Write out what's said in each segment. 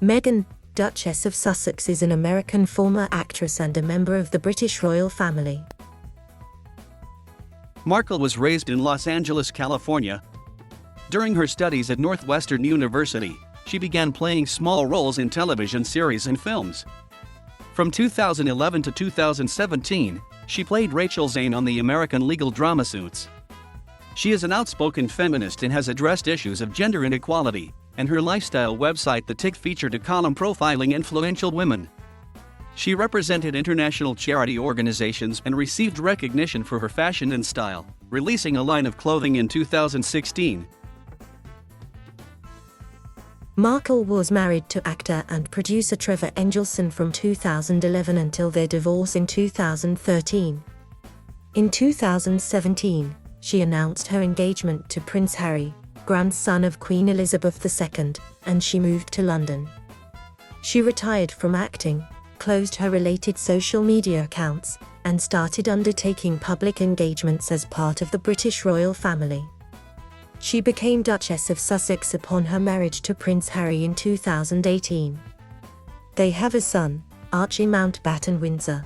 Meghan, Duchess of Sussex, is an American former actress and a member of the British royal family. Markle was raised in Los Angeles, California. During her studies at Northwestern University, she began playing small roles in television series and films. From 2011 to 2017, she played Rachel Zane on the American legal drama Suits. She is an outspoken feminist and has addressed issues of gender inequality, and her lifestyle website The Tick featured a column profiling influential women. She represented international charity organizations and received recognition for her fashion and style, releasing a line of clothing in 2016. Markle was married to actor and producer Trevor Engelson from 2011 until their divorce in 2013. In 2017, she announced her engagement to Prince Harry, grandson of Queen Elizabeth II, and she moved to London. She retired from acting, closed her related social media accounts, and started undertaking public engagements as part of the British royal family. She became Duchess of Sussex upon her marriage to Prince Harry in 2018. They have a son, Archie Mountbatten Windsor.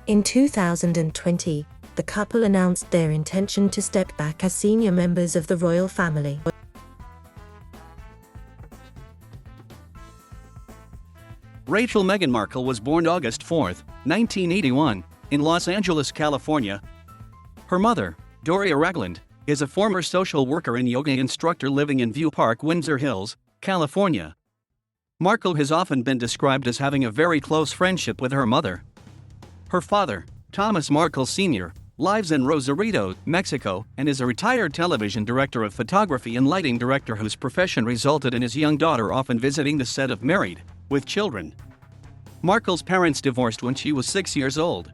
In 2020, the couple announced their intention to step back as senior members of the royal family. Rachel Meghan Markle was born August 4, 1981, in Los Angeles, California. Her mother, Doria Ragland, is a former social worker and yoga instructor living in View Park, Windsor Hills, California. Markle has often been described as having a very close friendship with her mother. Her father, Thomas Markle Sr., lives in Rosarito, Mexico, and is a retired television director of photography and lighting director whose profession resulted in his young daughter often visiting the set of Married with Children. Markle's parents divorced when she was 6 years old.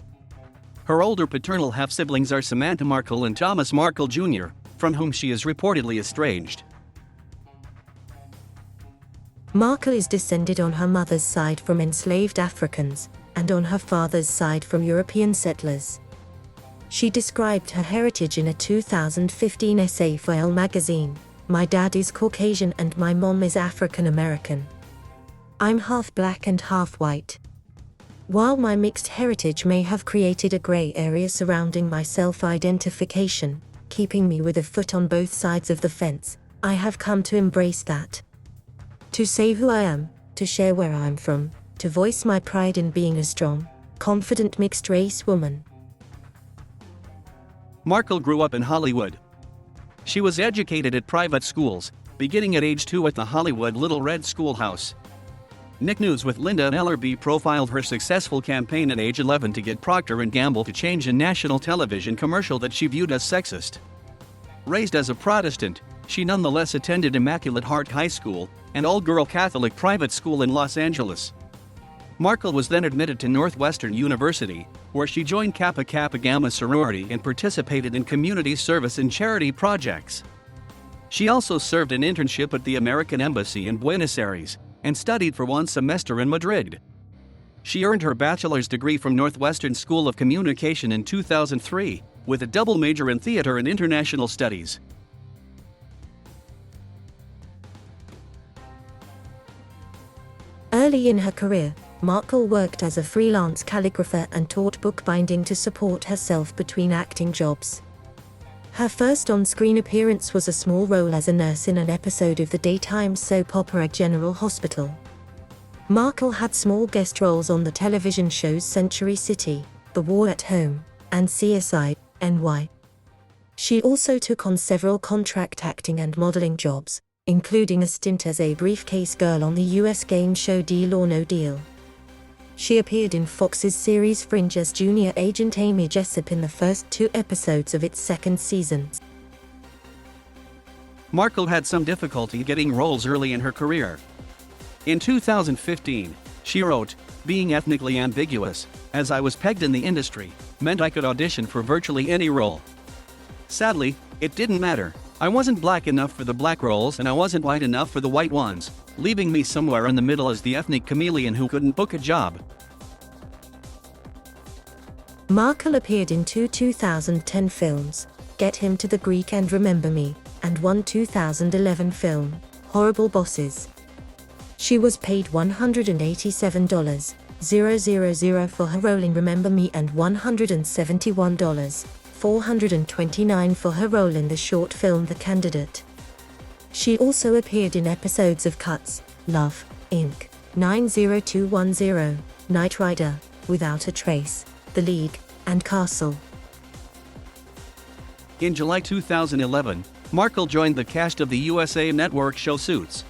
Her older paternal half-siblings are Samantha Markle and Thomas Markle Jr., from whom she is reportedly estranged. Markle is descended on her mother's side from enslaved Africans, and on her father's side from European settlers. She described her heritage in a 2015 essay for Elle magazine, "My dad is Caucasian and my mom is African American. I'm half black and half white. While my mixed heritage may have created a gray area surrounding my self-identification, keeping me with a foot on both sides of the fence, I have come to embrace that. To say who I am, to share where I'm from, to voice my pride in being a strong, confident mixed-race woman." Markle grew up in Hollywood. She was educated at private schools, beginning at age 2 at the Hollywood Little Red Schoolhouse. Nick News with Linda Ellerby profiled her successful campaign at age 11 to get Procter & Gamble to change a national television commercial that she viewed as sexist. Raised as a Protestant, she nonetheless attended Immaculate Heart High School, an all-girl Catholic private school in Los Angeles. Markle was then admitted to Northwestern University, where she joined Kappa Kappa Gamma sorority and participated in community service and charity projects. She also served an internship at the American Embassy in Buenos Aires, and studied for 1 semester in Madrid. She earned her bachelor's degree from Northwestern School of Communication in 2003, with a double major in theater and international studies. Early in her career, Markle worked as a freelance calligrapher and taught bookbinding to support herself between acting jobs. Her first on-screen appearance was a small role as a nurse in an episode of the daytime soap opera General Hospital. Markle had small guest roles on the television shows Century City, The War at Home, and CSI NY. She also took on several contract acting and modeling jobs, including a stint as a briefcase girl on the US game show Deal or No Deal. She appeared in Fox's series Fringe as junior agent Amy Jessup in the first 2 episodes of its second season. Markle had some difficulty getting roles early in her career. In 2015, she wrote, "Being ethnically ambiguous, as I was pegged in the industry, meant I could audition for virtually any role. Sadly, it didn't matter. I wasn't black enough for the black roles and I wasn't white enough for the white ones, leaving me somewhere in the middle as the ethnic chameleon who couldn't book a job." Markle appeared in 2 2010 films, Get Him to the Greek and Remember Me, and one 2011 film, Horrible Bosses. She was paid $187,000 for her role in Remember Me and $171,429 for her role in the short film The Candidate. She also appeared in episodes of Cuts, Love, Inc., 90210, Knight Rider, Without a Trace, The League, and Castle. In July 2011, Markle joined the cast of the USA Network show Suits.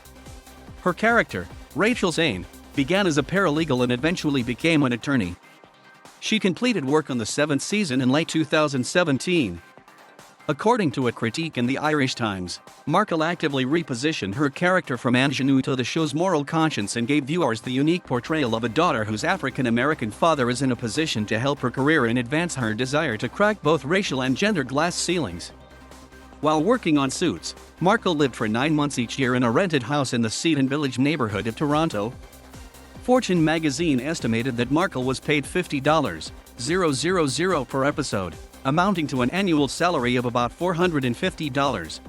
Her character, Rachel Zane, began as a paralegal and eventually became an attorney. She completed work on the 7th season in late 2017. According to a critique in the Irish Times, Markle actively repositioned her character from ingenue to the show's moral conscience and gave viewers the unique portrayal of a daughter whose African-American father is in a position to help her career and advance her desire to crack both racial and gender glass ceilings. While working on Suits, Markle lived for 9 months each year in a rented house in the Seton Village neighborhood of Toronto. Fortune magazine estimated that Markle was paid $50,000 per episode, amounting to an annual salary of about $450,000.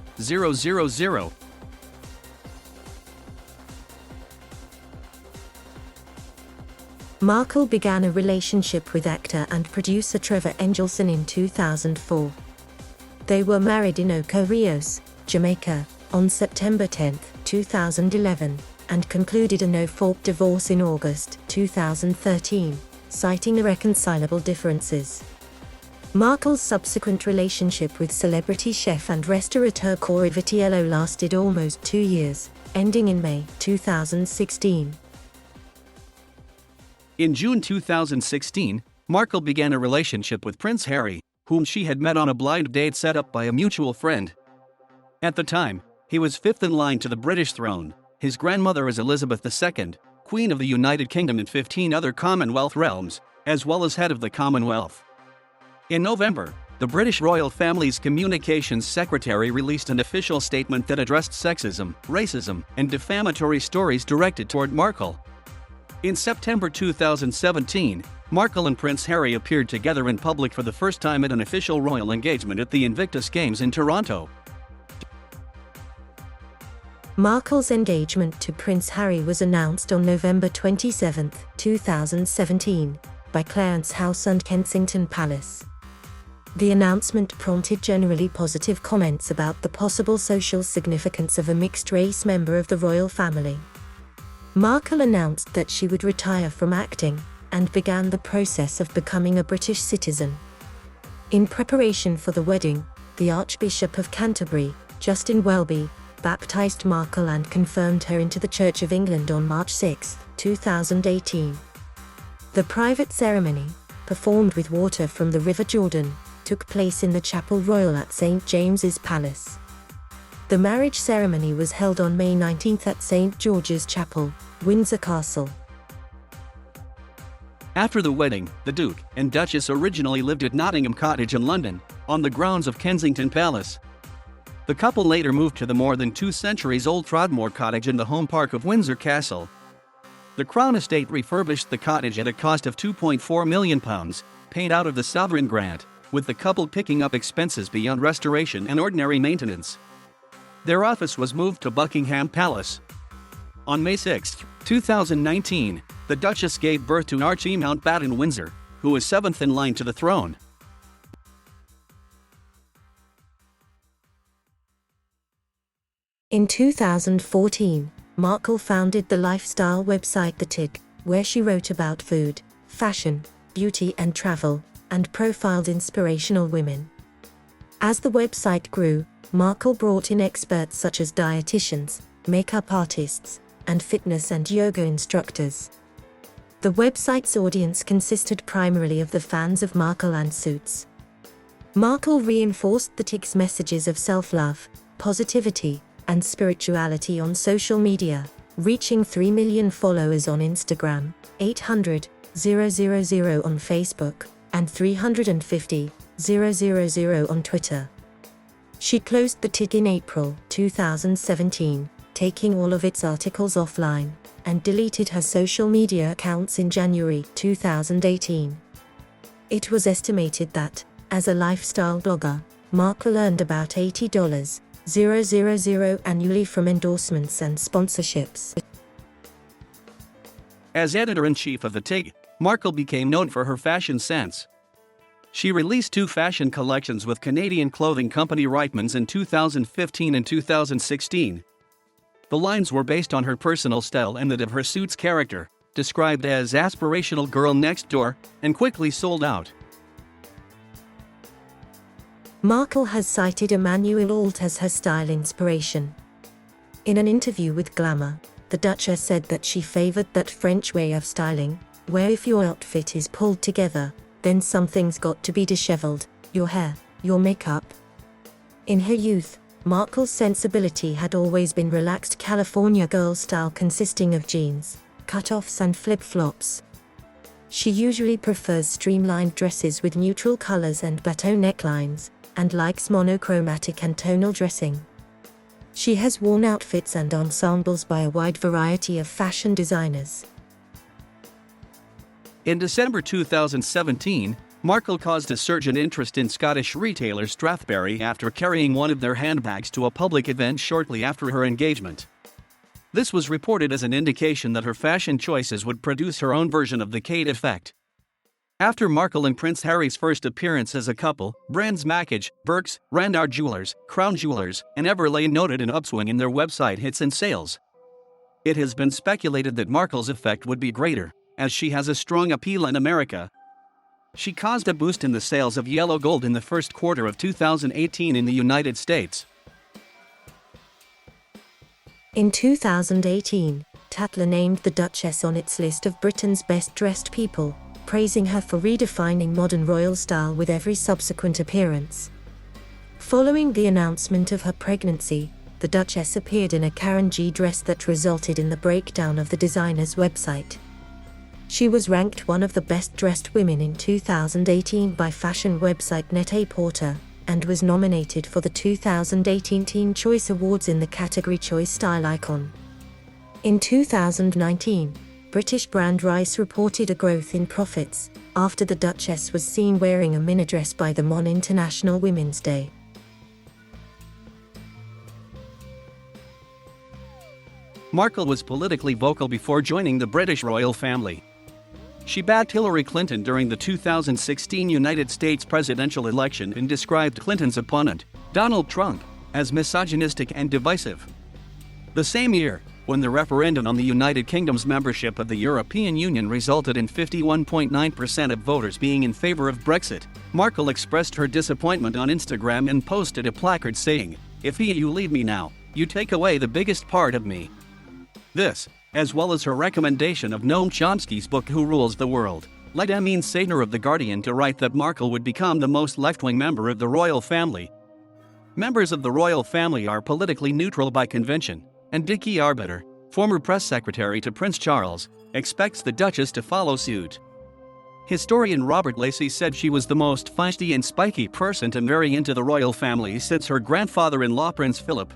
Markle began a relationship with actor and producer Trevor Engelson in 2004. They were married in Ocho Rios, Jamaica, on September 10, 2011, and concluded a no-fault divorce in August 2013, citing irreconcilable differences. Markle's subsequent relationship with celebrity chef and restaurateur Corey Vitiello lasted almost 2 years, ending in May 2016. In June 2016, Markle began a relationship with Prince Harry, whom she had met on a blind date set up by a mutual friend. At the time, he was fifth in line to the British throne. His grandmother is Elizabeth II, Queen of the United Kingdom and 15 other Commonwealth realms, as well as head of the Commonwealth. In November, the British royal family's communications secretary released an official statement that addressed sexism, racism, and defamatory stories directed toward Markle. In September 2017, Markle and Prince Harry appeared together in public for the first time at an official royal engagement at the Invictus Games in Toronto. Markle's engagement to Prince Harry was announced on November 27, 2017, by Clarence House and Kensington Palace. The announcement prompted generally positive comments about the possible social significance of a mixed-race member of the royal family. Markle announced that she would retire from acting, and began the process of becoming a British citizen. In preparation for the wedding, the Archbishop of Canterbury, Justin Welby, baptized Markle and confirmed her into the Church of England on March 6, 2018. The private ceremony, performed with water from the River Jordan, took place in the Chapel Royal at St. James's Palace. The marriage ceremony was held on May 19 at St. George's Chapel, Windsor Castle. After the wedding, the Duke and Duchess originally lived at Nottingham Cottage in London, on the grounds of Kensington Palace. The couple later moved to the more than 2 centuries-old Throgmorton Cottage in the home park of Windsor Castle. The Crown Estate refurbished the cottage at a cost of £2.4 million, paid out of the sovereign grant, with the couple picking up expenses beyond restoration and ordinary maintenance. Their office was moved to Buckingham Palace. On May 6, 2019, the Duchess gave birth to Archie Mountbatten Windsor, who was 7th in line to the throne. In 2014, Markle founded the lifestyle website The Tick, where she wrote about food, fashion, beauty and travel, and profiled inspirational women. As the website grew, Markle brought in experts such as dietitians, makeup artists, and fitness and yoga instructors. The website's audience consisted primarily of the fans of Markle and Suits. Markle reinforced the Tick's messages of self-love, positivity, and spirituality on social media, reaching 3 million followers on Instagram, 800,000 on Facebook, and 350,000 on Twitter. She closed the Tick in April 2017, taking all of its articles offline, and deleted her social media accounts in January 2018. It was estimated that, as a lifestyle blogger, Markle earned about $80,000 annually from endorsements and sponsorships. As editor-in-chief of the TIG, Markle became known for her fashion sense. She released 2 fashion collections with Canadian clothing company Reitmans in 2015 and 2016. The lines were based on her personal style and that of her suit's character, described as aspirational girl next door, and quickly sold out. Markle has cited Emmanuel Alt as her style inspiration. In an interview with Glamour, the Duchess said that she favored that French way of styling, where if your outfit is pulled together, then something's got to be disheveled, your hair, your makeup. In her youth, Markle's sensibility had always been relaxed California girl style consisting of jeans, cut-offs and flip-flops. She usually prefers streamlined dresses with neutral colors and bateau necklines, and likes monochromatic and tonal dressing. She has worn outfits and ensembles by a wide variety of fashion designers. In December 2017, Markle caused a surge in interest in Scottish retailer Strathberry after carrying one of their handbags to a public event shortly after her engagement. This was reported as an indication that her fashion choices would produce her own version of the Kate effect. After Markle and Prince Harry's first appearance as a couple, brands Mackage, Burke's, Randar Jewelers, Crown Jewelers, and Everlane noted an upswing in their website hits and sales. It has been speculated that Markle's effect would be greater, as she has a strong appeal in America. She caused a boost in the sales of yellow gold in the first quarter of 2018 in the United States. In 2018, Tatler named the Duchess on its list of Britain's best-dressed people, praising her for redefining modern royal style with every subsequent appearance. Following the announcement of her pregnancy, the Duchess appeared in a Karen G dress that resulted in the breakdown of the designer's website. She was ranked one of the best-dressed women in 2018 by fashion website Net-a-Porter, and was nominated for the 2018 Teen Choice Awards in the category Choice Style Icon. In 2019, British brand Rice reported a growth in profits, after the Duchess was seen wearing a mini dress by them on International Women's Day. Markle was politically vocal before joining the British royal family. She backed Hillary Clinton during the 2016 United States presidential election and described Clinton's opponent, Donald Trump, as misogynistic and divisive. The same year, when the referendum on the United Kingdom's membership of the European Union resulted in 51.9% of voters being in favor of Brexit, Markle expressed her disappointment on Instagram and posted a placard saying, "If you leave me now, you take away the biggest part of me." This, as well as her recommendation of Noam Chomsky's book Who Rules the World, led Amin Saidner of The Guardian to write that Markle would become the most left-wing member of the royal family. Members of the royal family are politically neutral by convention, and Dickie Arbiter, former press secretary to Prince Charles, expects the Duchess to follow suit. Historian Robert Lacey said she was the most feisty and spiky person to marry into the royal family since her grandfather-in-law Prince Philip.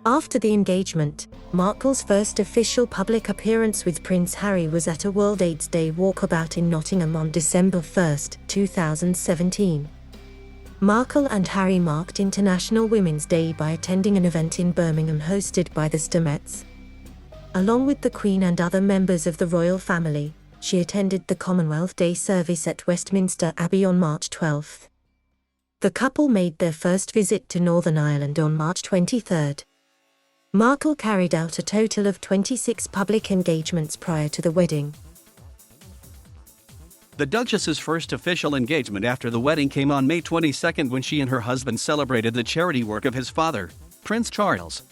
After the engagement, Markle's first official public appearance with Prince Harry was at a World AIDS Day walkabout in Nottingham on December 1, 2017. Markle and Harry marked International Women's Day by attending an event in Birmingham hosted by the Sturmets. Along with the Queen and other members of the royal family, she attended the Commonwealth Day service at Westminster Abbey on March 12. The couple made their first visit to Northern Ireland on March 23. Markle carried out a total of 26 public engagements prior to the wedding. The Duchess's first official engagement after the wedding came on May 22 when she and her husband celebrated the charity work of his father, Prince Charles.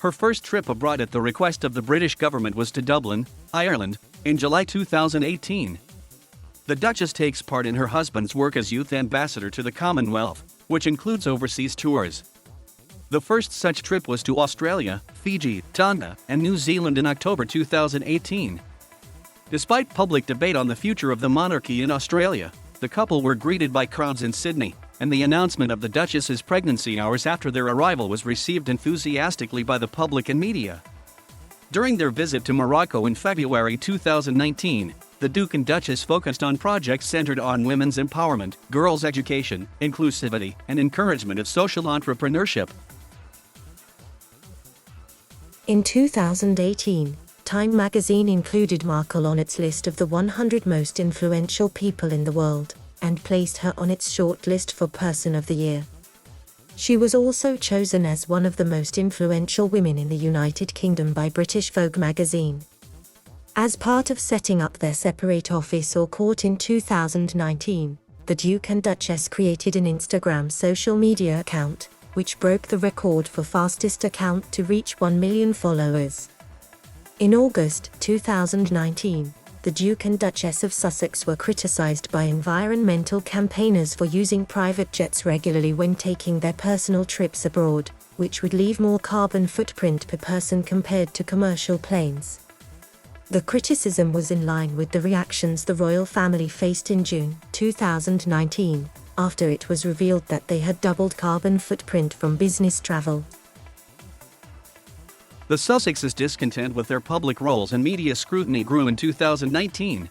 Her first trip abroad at the request of the British government was to Dublin, Ireland, in July 2018. The Duchess takes part in her husband's work as youth ambassador to the Commonwealth, which includes overseas tours. The first such trip was to Australia, Fiji, Tonga, and New Zealand in October 2018. Despite public debate on the future of the monarchy in Australia, the couple were greeted by crowds in Sydney, and the announcement of the Duchess's pregnancy hours after their arrival was received enthusiastically by the public and media. During their visit to Morocco in February 2019, the Duke and Duchess focused on projects centered on women's empowerment, girls' education, inclusivity, and encouragement of social entrepreneurship. In 2018, Time magazine included Markle on its list of the 100 most influential people in the world, and placed her on its short list for Person of the Year. She was also chosen as one of the most influential women in the United Kingdom by British Vogue magazine. As part of setting up their separate office or court in 2019, the Duke and Duchess created an Instagram social media account, which broke the record for fastest account to reach 1 million followers. In August 2019, the Duke and Duchess of Sussex were criticised by environmental campaigners for using private jets regularly when taking their personal trips abroad, which would leave more carbon footprint per person compared to commercial planes. The criticism was in line with the reactions the royal family faced in June 2019, after it was revealed that they had doubled carbon footprint from business travel. The Sussexes' discontent with their public roles and media scrutiny grew in 2019.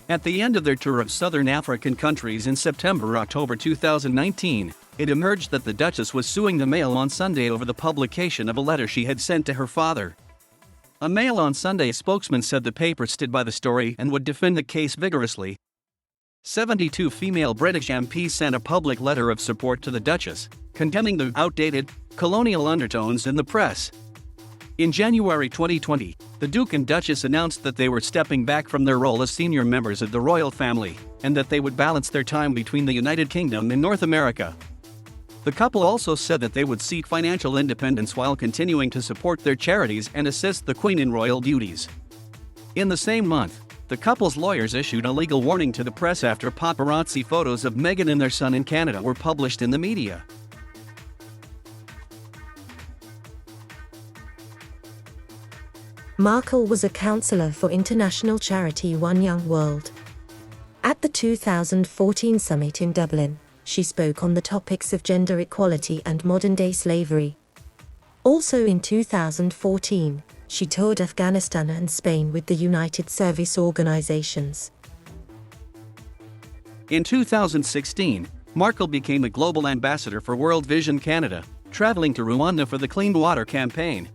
At the end of their tour of southern African countries in September-October 2019, it emerged that the Duchess was suing the Mail on Sunday over the publication of a letter she had sent to her father. A Mail on Sunday spokesman said the paper stood by the story and would defend the case vigorously. 72 female British MPs sent a public letter of support to the Duchess, condemning the outdated, colonial undertones in the press. In January 2020, the Duke and Duchess announced that they were stepping back from their role as senior members of the royal family, and that they would balance their time between the United Kingdom and North America. The couple also said that they would seek financial independence while continuing to support their charities and assist the Queen in royal duties. In the same month, the couple's lawyers issued a legal warning to the press after paparazzi photos of Meghan and their son in Canada were published in the media. Markle was a counsellor for international charity One Young World. At the 2014 summit in Dublin, she spoke on the topics of gender equality and modern-day slavery. Also in 2014, she toured Afghanistan and Spain with the United Service Organizations. In 2016, Markle became a global ambassador for World Vision Canada, traveling to Rwanda for the Clean Water campaign.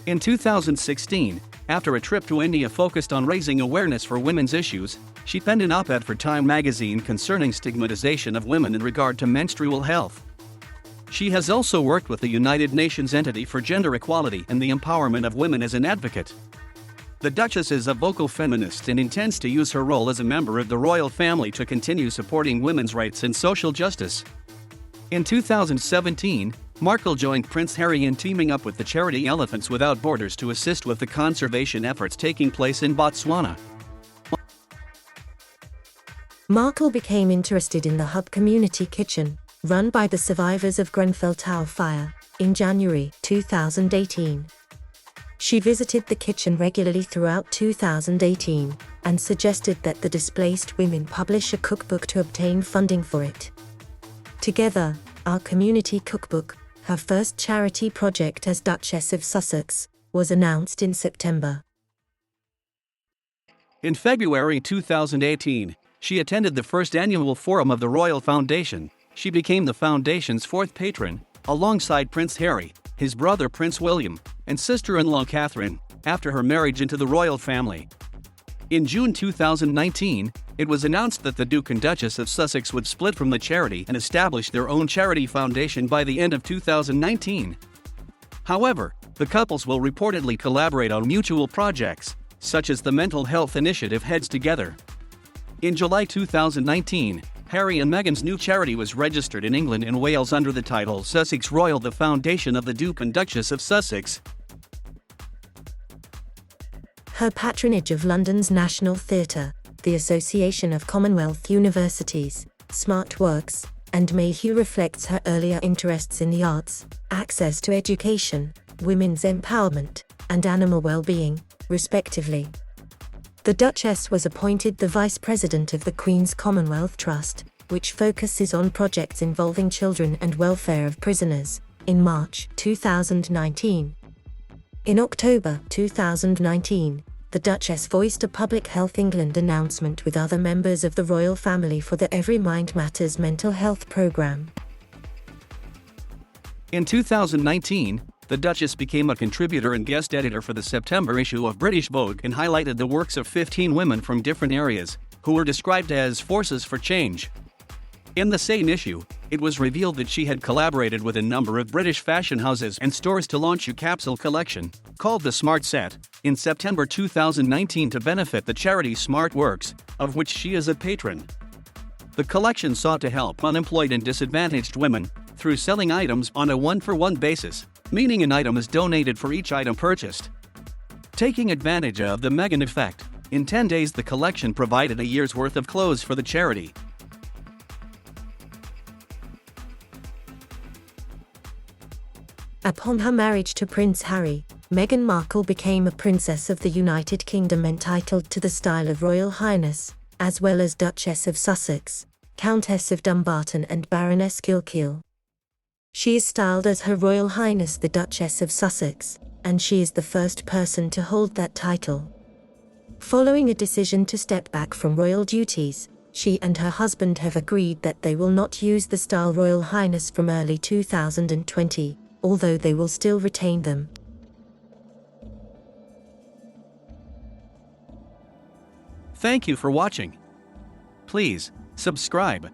In 2016, after a trip to India focused on raising awareness for women's issues, she penned an op-ed for Time magazine concerning stigmatization of women in regard to menstrual health. She has also worked with the United Nations Entity for Gender Equality and the Empowerment of Women as an advocate. The Duchess is a vocal feminist and intends to use her role as a member of the royal family to continue supporting women's rights and social justice. In 2017, Markle joined Prince Harry in teaming up with the charity Elephants Without Borders to assist with the conservation efforts taking place in Botswana. Markle became interested in the Hub Community Kitchen, run by the survivors of Grenfell Tower fire, in January 2018. She visited the kitchen regularly throughout 2018 and suggested that the displaced women publish a cookbook to obtain funding for it. Together, Our Community Cookbook, her first charity project as Duchess of Sussex, was announced in September. In February 2018, she attended the first annual forum of the Royal Foundation. She became the foundation's fourth patron, alongside Prince Harry, his brother Prince William, and sister-in-law Catherine, after her marriage into the royal family. In June 2019, it was announced that the Duke and Duchess of Sussex would split from the charity and establish their own charity foundation by the end of 2019. However, the couples will reportedly collaborate on mutual projects, such as the Mental Health Initiative Heads Together. In July 2019, Harry and Meghan's new charity was registered in England and Wales under the title Sussex Royal, the Foundation of the Duke and Duchess of Sussex. Her patronage of London's National Theatre, the Association of Commonwealth Universities, Smart Works, and Mayhew reflects her earlier interests in the arts, access to education, women's empowerment, and animal well-being, respectively. The Duchess was appointed the Vice President of the Queen's Commonwealth Trust, which focuses on projects involving children and welfare of prisoners, in March 2019. In October 2019, the Duchess voiced a Public Health England announcement with other members of the royal family for the Every Mind Matters mental health programme. In 2019, The Duchess became a contributor and guest editor for the September issue of British Vogue and highlighted the works of 15 women from different areas, who were described as forces for change. In the same issue, it was revealed that she had collaborated with a number of British fashion houses and stores to launch a capsule collection, called the Smart Set, in September 2019 to benefit the charity Smart Works, of which she is a patron. The collection sought to help unemployed and disadvantaged women through selling items on a one-for-one basis, meaning an item is donated for each item purchased. Taking advantage of the Meghan effect, in 10 days the collection provided a year's worth of clothes for the charity. Upon her marriage to Prince Harry, Meghan Markle became a Princess of the United Kingdom entitled to the style of Royal Highness, as well as Duchess of Sussex, Countess of Dumbarton and Baroness Gilkeel. She is styled as Her Royal Highness the Duchess of Sussex, and she is the first person to hold that title. Following a decision to step back from royal duties, she and her husband have agreed that they will not use the style Royal Highness from early 2020, although they will still retain them. Thank you for watching. Please subscribe.